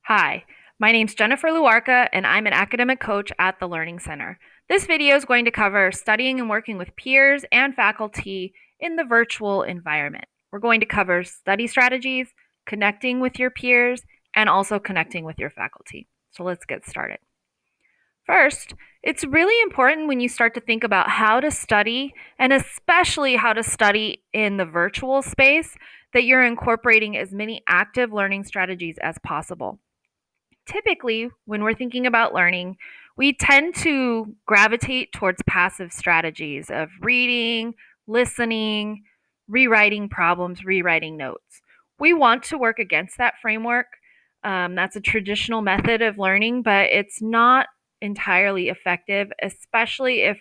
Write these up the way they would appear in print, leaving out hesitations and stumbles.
Hi, my name's Jennifer Luarca, and I'm an academic coach at the Learning Center. This video is going to cover studying and working with peers and faculty in the virtual environment. We're going to cover study strategies, connecting with your peers, and also connecting with your faculty. So let's get started. First, it's really important when you start to think about how to study, and especially how to study in the virtual space, that you're incorporating as many active learning strategies as possible. Typically, when we're thinking about learning, we tend to gravitate towards passive strategies of reading, listening, rewriting problems, rewriting notes. We want to work against that framework. That's a traditional method of learning, but it's not entirely effective, especially if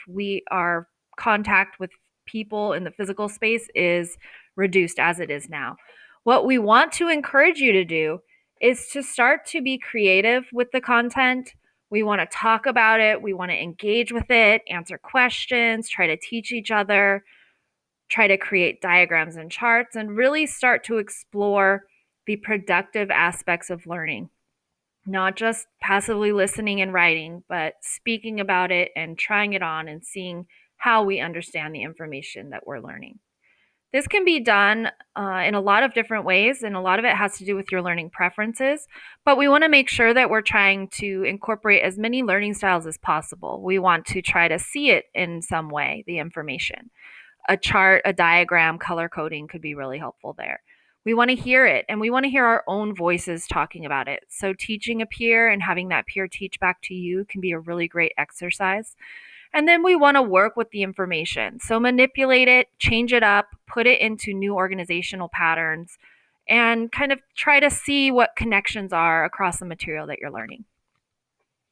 our contact with people in the physical space is reduced as it is now. What we want to encourage you to do is to start to be creative with the content. We want to talk about it, we want to engage with it, answer questions, try to teach each other, try to create diagrams and charts, and really start to explore the productive aspects of learning. Not just passively listening and writing, but speaking about it and trying it on and seeing how we understand the information that we're learning. This can be done in a lot of different ways, and a lot of it has to do with your learning preferences. But we want to make sure that we're trying to incorporate as many learning styles as possible. We want to try to see it in some way, the information. A chart, a diagram, color coding could be really helpful there. We want to hear it, and we want to hear our own voices talking about it. So, teaching a peer and having that peer teach back to you can be a really great exercise. And then we want to work with the information. So manipulate it, change it up, put it into new organizational patterns, and kind of try to see what connections are across the material that you're learning.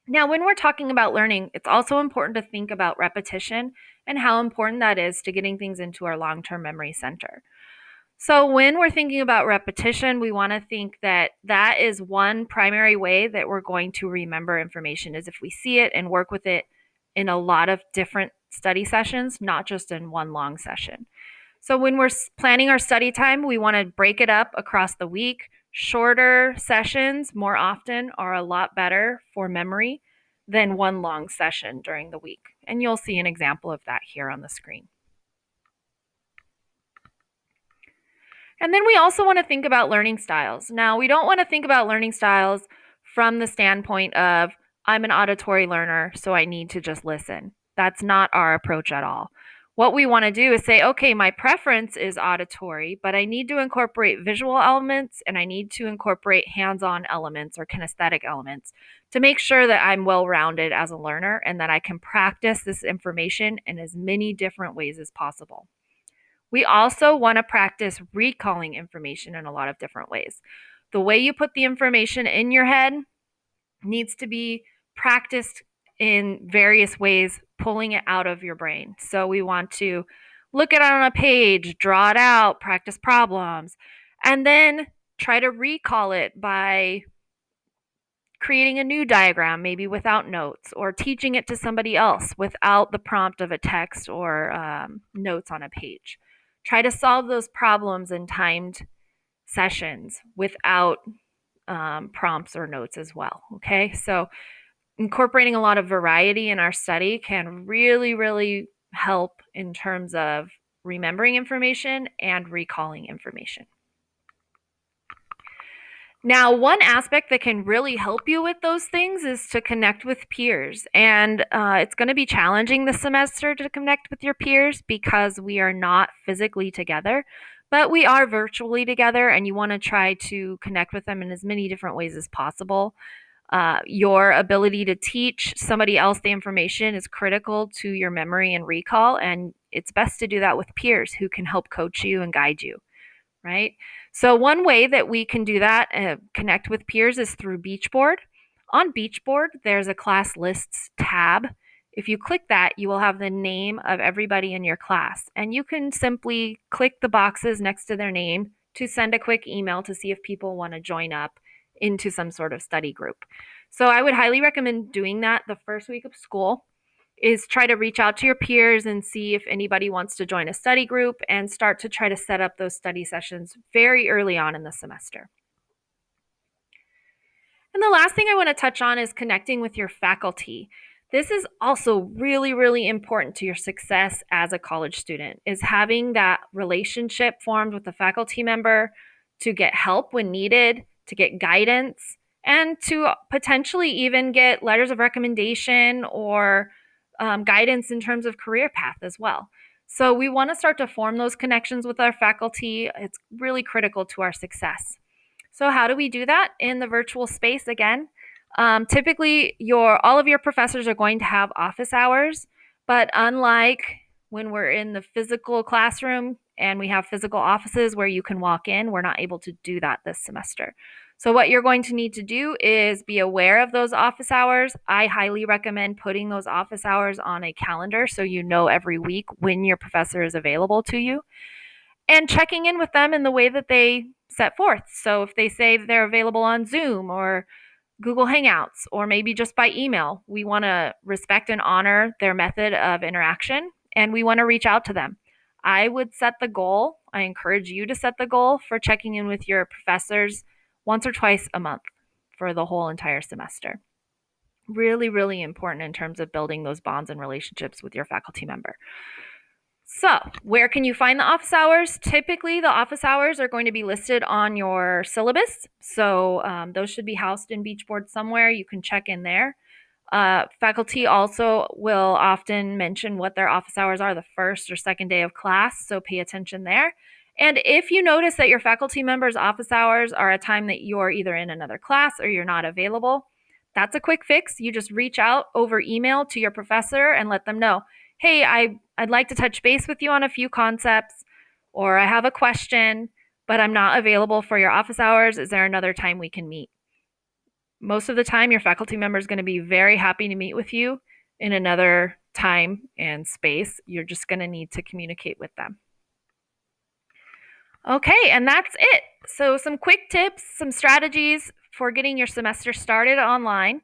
Now, when we're talking about learning, it's also important to think about repetition and how important that is to getting things into our long term memory center. So, when we're thinking about repetition, we want to think that that is one primary way that we're going to remember information is if we see it and work with it in a lot of different study sessions, not just in one long session. So, when we're planning our study time, we want to break it up across the week. Shorter sessions more often are a lot better for memory than one long session during the week. And you'll see an example of that here on the screen. And then we also want to think about learning styles. Now, we don't want to think about learning styles from the standpoint of, I'm an auditory learner, so I need to just listen. That's not our approach at all. What we want to do is say, okay, my preference is auditory, but I need to incorporate visual elements and I need to incorporate hands on elements or kinesthetic elements to make sure that I'm well rounded as a learner and that I can practice this information in as many different ways as possible. We also want to practice recalling information in a lot of different ways. The way you put the information in your head needs to be practiced in various ways, pulling it out of your brain. So we want to look at it on a page, draw it out, practice problems, and then try to recall it by creating a new diagram, maybe without notes, or teaching it to somebody else without the prompt of a text or notes on a page. Try to solve those problems in timed sessions without prompts or notes as well. Okay, so incorporating a lot of variety in our study can really, really help in terms of remembering information and recalling information. Now, one aspect that can really help you with those things is to connect with peers. And it's going to be challenging this semester to connect with your peers because we are not physically together, but we are virtually together, and you want to try to connect with them in as many different ways as possible. Your ability to teach somebody else the information is critical to your memory and recall, and it's best to do that with peers who can help coach you and guide you, right? So one way that we can do that, connect with peers, is through Beachboard. On Beachboard, there's a class lists tab. If you click that, you will have the name of everybody in your class, and you can simply click the boxes next to their name to send a quick email to see if people want to join up into some sort of study group. So I would highly recommend doing that the first week of school. Is try to reach out to your peers and see if anybody wants to join a study group and start to try to set up those study sessions very early on in the semester. And the last thing I want to touch on is connecting with your faculty. This is also really, really important to your success as a college student, is having that relationship formed with the faculty member to get help when needed, to get guidance, and to potentially even get letters of recommendation or guidance in terms of career path as well. So we want to start to form those connections with our faculty. It's really critical to our success. So how do we do that in the virtual space again? Typically, all of your professors are going to have office hours, but unlike when we're in the physical classroom and we have physical offices where you can walk in, we're not able to do that this semester. So what you're going to need to do is be aware of those office hours. I highly recommend putting those office hours on a calendar so you know every week when your professor is available to you, and checking in with them in the way that they set forth. So if they say they're available on Zoom or Google Hangouts or maybe just by email, we want to respect and honor their method of interaction, and we want to reach out to them. I would set the goal. I encourage you to set the goal for checking in with your professors once or twice a month for the whole entire semester. Really, really important in terms of building those bonds and relationships with your faculty member. So, where can you find the office hours? Typically, the office hours are going to be listed on your syllabus. So, those should be housed in Beachboard somewhere. You can check in there. Faculty also will often mention what their office hours are the first or second day of class, so pay attention there. And if you notice that your faculty members' office hours are a time that you're either in another class or you're not available, that's a quick fix. You just reach out over email to your professor and let them know, hey, I'd like to touch base with you on a few concepts, or I have a question, but I'm not available for your office hours. Is there another time we can meet? Most of the time, your faculty member is going to be very happy to meet with you in another time and space. You're just going to need to communicate with them. Okay, and that's it. So, some quick tips, some strategies for getting your semester started online.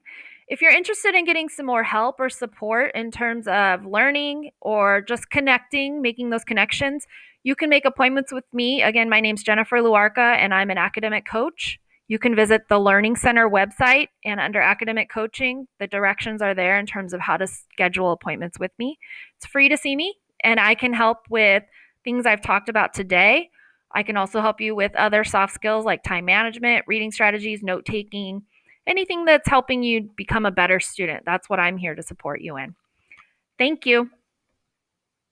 If you're interested in getting some more help or support in terms of learning or just connecting, making those connections, you can make appointments with me. Again, my name's Jennifer Luarca, and I'm an academic coach. You can visit the Learning Center website, and under academic coaching, the directions are there in terms of how to schedule appointments with me. It's free to see me, and I can help with things I've talked about today. I can also help you with other soft skills like time management, reading strategies, note taking, anything that's helping you become a better student. That's what I'm here to support you in. Thank you.